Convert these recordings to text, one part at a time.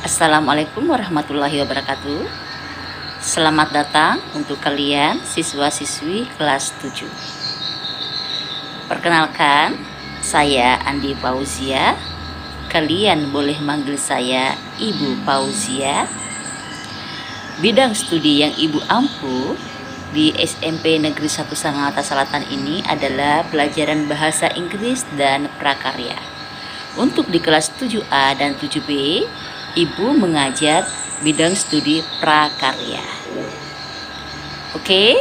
Assalamualaikum warahmatullahi wabarakatuh. Selamat datang untuk kalian siswa-siswi kelas 7. Perkenalkan, saya Andi Fauzia. Kalian boleh manggil saya Ibu Fauzia. Bidang studi yang Ibu ampu di SMP Negeri 1 Sangatta Selatan ini adalah pelajaran bahasa Inggris dan prakarya. Untuk di kelas 7A dan 7B, Ibu mengajar bidang studi prakarya. Oke,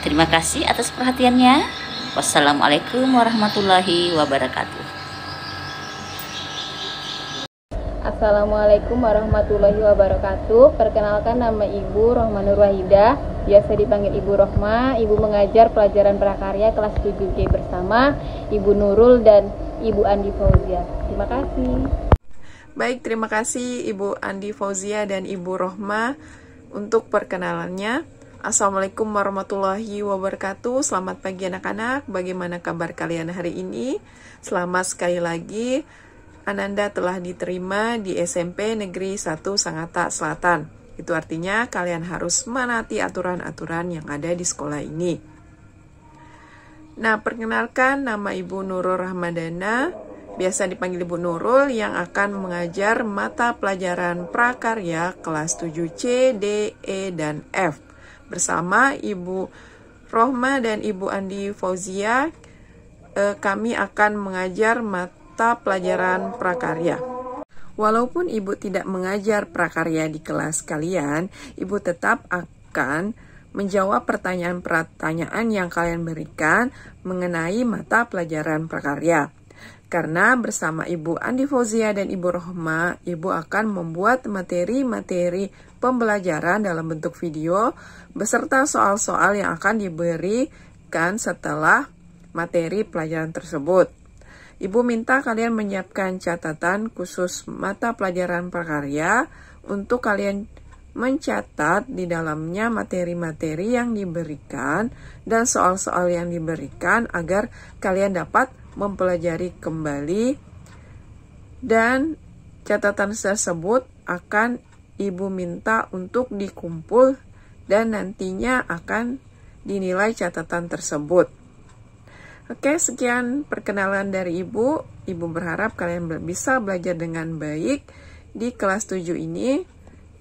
terima kasih atas perhatiannya. Wassalamualaikum warahmatullahi wabarakatuh. Assalamualaikum warahmatullahi wabarakatuh. Perkenalkan, nama Ibu Rohma Nur Wahidah, biasa dipanggil Ibu Rohma. Ibu mengajar pelajaran prakarya kelas 7G bersama Ibu Nurul dan Ibu Andi Fauzia. Terima kasih. Baik, terima kasih Ibu Andi Fauzia dan Ibu Rohma untuk perkenalannya. Assalamualaikum warahmatullahi wabarakatuh. Selamat pagi anak-anak, bagaimana kabar kalian hari ini? Selamat sekali lagi, Ananda telah diterima di SMP Negeri 1 Sangatta Selatan. Itu artinya kalian harus menaati aturan-aturan yang ada di sekolah ini. Nah, perkenalkan, nama Ibu Nurul Rahmadana, biasa dipanggil Ibu Nurul, yang akan mengajar mata pelajaran prakarya kelas 7C, D, E, dan F. Bersama Ibu Rohma dan Ibu Andi Fauzia, kami akan mengajar mata pelajaran prakarya. Walaupun Ibu tidak mengajar prakarya di kelas kalian, Ibu tetap akan menjawab pertanyaan-pertanyaan yang kalian berikan mengenai mata pelajaran prakarya. Karena bersama Ibu Andi Fauzia dan Ibu Rohma, Ibu akan membuat materi-materi pembelajaran dalam bentuk video beserta soal-soal yang akan diberikan setelah materi pelajaran tersebut. Ibu minta kalian menyiapkan catatan khusus mata pelajaran prakarya untuk kalian mencatat di dalamnya materi-materi yang diberikan dan soal-soal yang diberikan agar kalian dapat mempelajari kembali, dan catatan tersebut akan Ibu minta untuk dikumpul dan nantinya akan dinilai catatan tersebut. Oke, sekian perkenalan dari Ibu. Ibu berharap kalian bisa belajar dengan baik di kelas 7 ini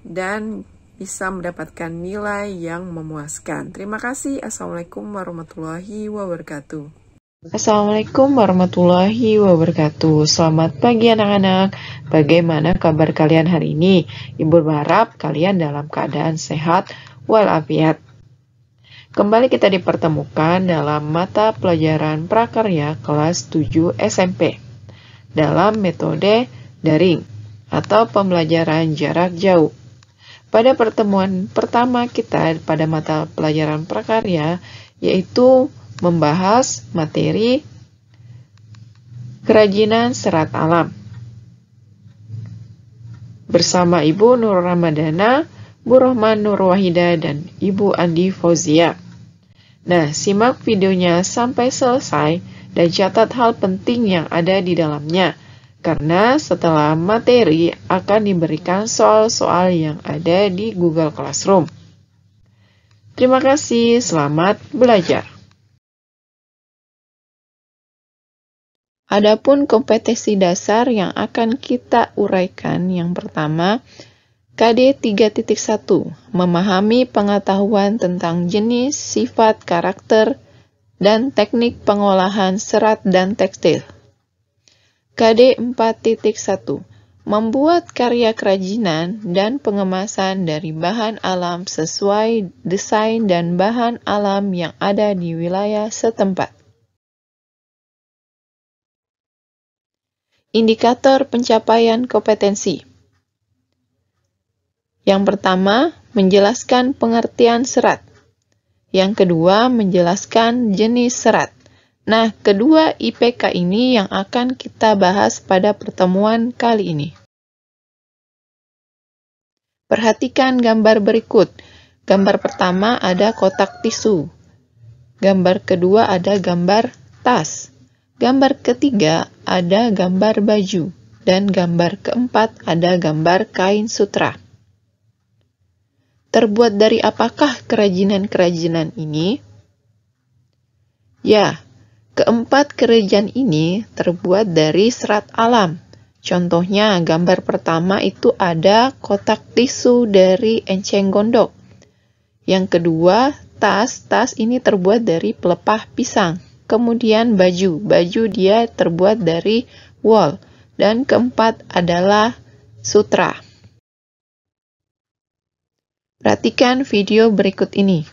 dan bisa mendapatkan nilai yang memuaskan. Terima kasih. Assalamualaikum warahmatullahi wabarakatuh. Assalamualaikum warahmatullahi wabarakatuh. Selamat pagi anak-anak. Bagaimana kabar kalian hari ini? Ibu berharap kalian dalam keadaan sehat walafiat. Kembali kita dipertemukan dalam mata pelajaran prakarya kelas 7 SMP dalam metode daring atau pembelajaran jarak jauh. Pada pertemuan pertama kita pada mata pelajaran prakarya, yaitu membahas materi kerajinan serat alam bersama Ibu Nur Ramadana, Bu Rohma Nur Wahidah, dan Ibu Andi Fauzia. Nah, simak videonya sampai selesai dan catat hal penting yang ada di dalamnya, karena setelah materi akan diberikan soal-soal yang ada di Google Classroom. Terima kasih, selamat belajar. Adapun kompetensi dasar yang akan kita uraikan, yang pertama, KD 3.1, memahami pengetahuan tentang jenis, sifat, karakter, dan teknik pengolahan serat dan tekstil. KD 4.1, membuat karya kerajinan dan pengemasan dari bahan alam sesuai desain dan bahan alam yang ada di wilayah setempat. Indikator pencapaian kompetensi. Yang pertama, menjelaskan pengertian serat. Yang kedua, menjelaskan jenis serat. Nah, kedua IPK ini yang akan kita bahas pada pertemuan kali ini. Perhatikan gambar berikut. Gambar pertama ada kotak tisu. Gambar kedua ada gambar tas. Gambar ketiga ada gambar baju. dan gambar keempat ada gambar kain sutra. Terbuat dari apakah kerajinan-kerajinan ini? Ya, keempat kerajinan ini terbuat dari serat alam. Contohnya, gambar pertama itu ada kotak tisu dari enceng gondok. Yang kedua, tas ini terbuat dari pelepah pisang. Kemudian baju dia terbuat dari wol. Dan keempat adalah sutra. Perhatikan video berikut ini.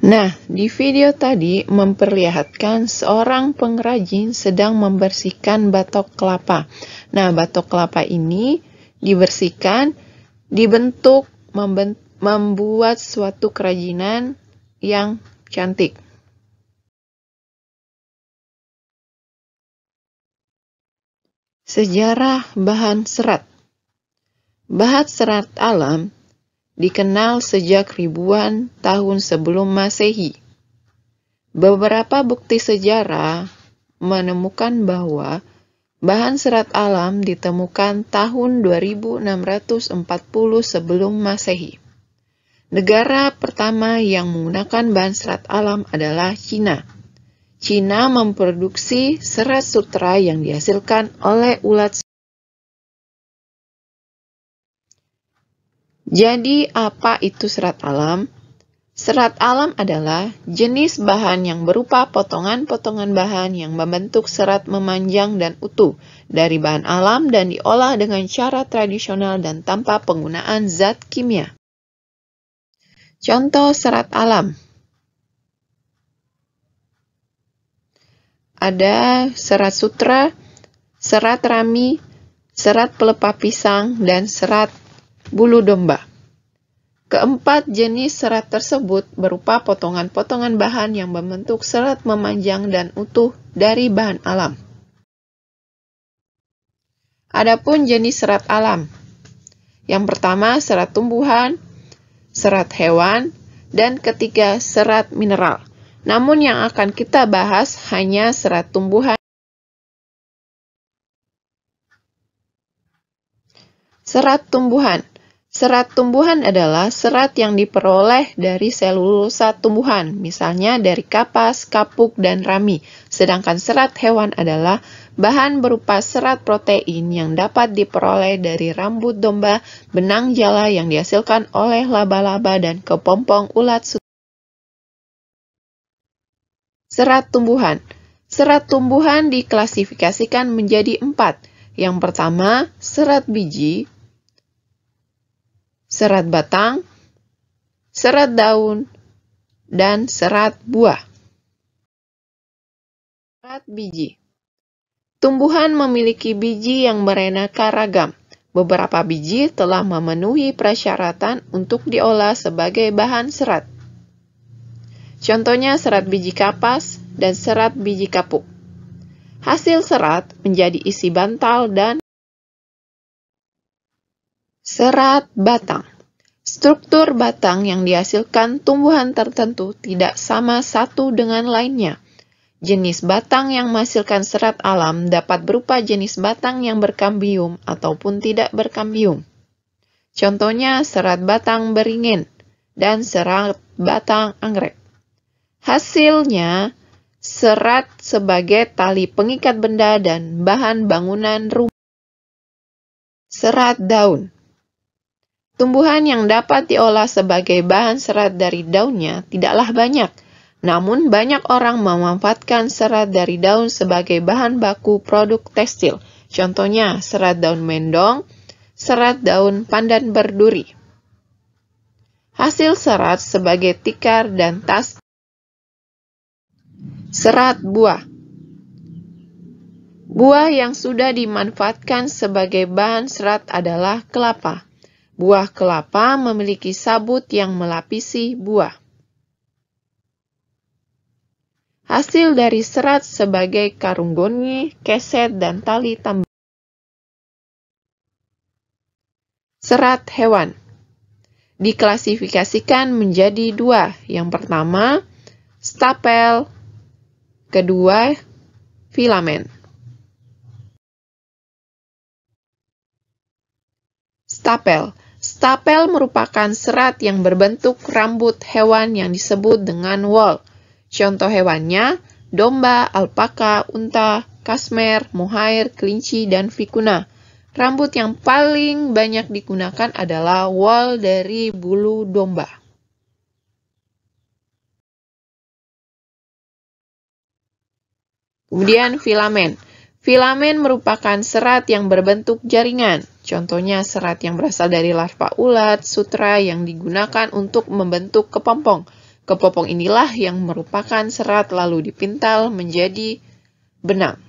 Nah, di video tadi memperlihatkan seorang pengrajin sedang membersihkan batok kelapa. Nah, batok kelapa ini dibersihkan, dibentuk, membuat suatu kerajinan yang cantik. Sejarah bahan serat. Bahan serat alam dikenal sejak ribuan tahun sebelum Masehi. Beberapa bukti sejarah menemukan bahwa bahan serat alam ditemukan tahun 2640 sebelum Masehi. Negara pertama yang menggunakan bahan serat alam adalah Cina. Cina memproduksi serat sutra yang dihasilkan oleh ulat. Jadi, apa itu serat alam? Serat alam adalah jenis bahan yang berupa potongan-potongan bahan yang membentuk serat memanjang dan utuh dari bahan alam dan diolah dengan cara tradisional dan tanpa penggunaan zat kimia. Contoh serat alam. Ada serat sutra, serat rami, serat pelepah pisang, dan serat bulu domba. Keempat jenis serat tersebut berupa potongan-potongan bahan yang membentuk serat memanjang dan utuh dari bahan alam. Adapun jenis serat alam. Yang pertama serat tumbuhan, serat hewan, dan ketiga serat mineral. Namun yang akan kita bahas hanya serat tumbuhan. Serat tumbuhan. Serat tumbuhan adalah serat yang diperoleh dari selulosa tumbuhan, misalnya dari kapas, kapuk, dan rami. Sedangkan serat hewan adalah bahan berupa serat protein yang dapat diperoleh dari rambut domba, benang jala yang dihasilkan oleh laba-laba, dan kepompong ulat sutra. Serat tumbuhan. Serat tumbuhan diklasifikasikan menjadi 4. Yang pertama, serat biji, serat batang, serat daun, dan serat buah. Serat biji. Tumbuhan memiliki biji yang beraneka ragam. Beberapa biji telah memenuhi persyaratan untuk diolah sebagai bahan serat. Contohnya serat biji kapas dan serat biji kapuk. Hasil serat menjadi isi bantal dan serat batang. Struktur batang yang dihasilkan tumbuhan tertentu tidak sama satu dengan lainnya. Jenis batang yang menghasilkan serat alam dapat berupa jenis batang yang berkambium ataupun tidak berkambium. Contohnya serat batang beringin dan serat batang anggrek. Hasilnya, serat sebagai tali pengikat benda dan bahan bangunan rumah. Serat daun. Tumbuhan yang dapat diolah sebagai bahan serat dari daunnya tidaklah banyak, namun banyak orang memanfaatkan serat dari daun sebagai bahan baku produk tekstil. Contohnya serat daun mendong, serat daun pandan berduri. Hasil serat sebagai tikar dan tas. Serat buah. Buah yang sudah dimanfaatkan sebagai bahan serat adalah kelapa. Buah kelapa memiliki sabut yang melapisi buah. Hasil dari serat sebagai karung goni, keset, dan tali tambang. Serat hewan diklasifikasikan menjadi dua. Yang pertama, stapel. Kedua, filamen. Stapel. Stapel merupakan serat yang berbentuk rambut hewan yang disebut dengan wool. Contoh hewannya, domba, alpaka, unta, kasmer, mohair, kelinci, dan vikuna. Rambut yang paling banyak digunakan adalah wool dari bulu domba. Kemudian filamen. Filamen merupakan serat yang berbentuk jaringan. Contohnya serat yang berasal dari larva ulat, sutra yang digunakan untuk membentuk kepompong. Kepompong inilah yang merupakan serat lalu dipintal menjadi benang.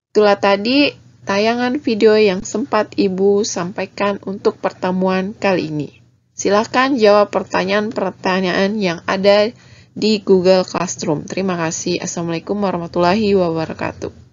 Itulah tadi tayangan video yang sempat Ibu sampaikan untuk pertemuan kali ini. Silakan jawab pertanyaan-pertanyaan yang ada di Google Classroom. Terima kasih. Assalamualaikum warahmatullahi wabarakatuh.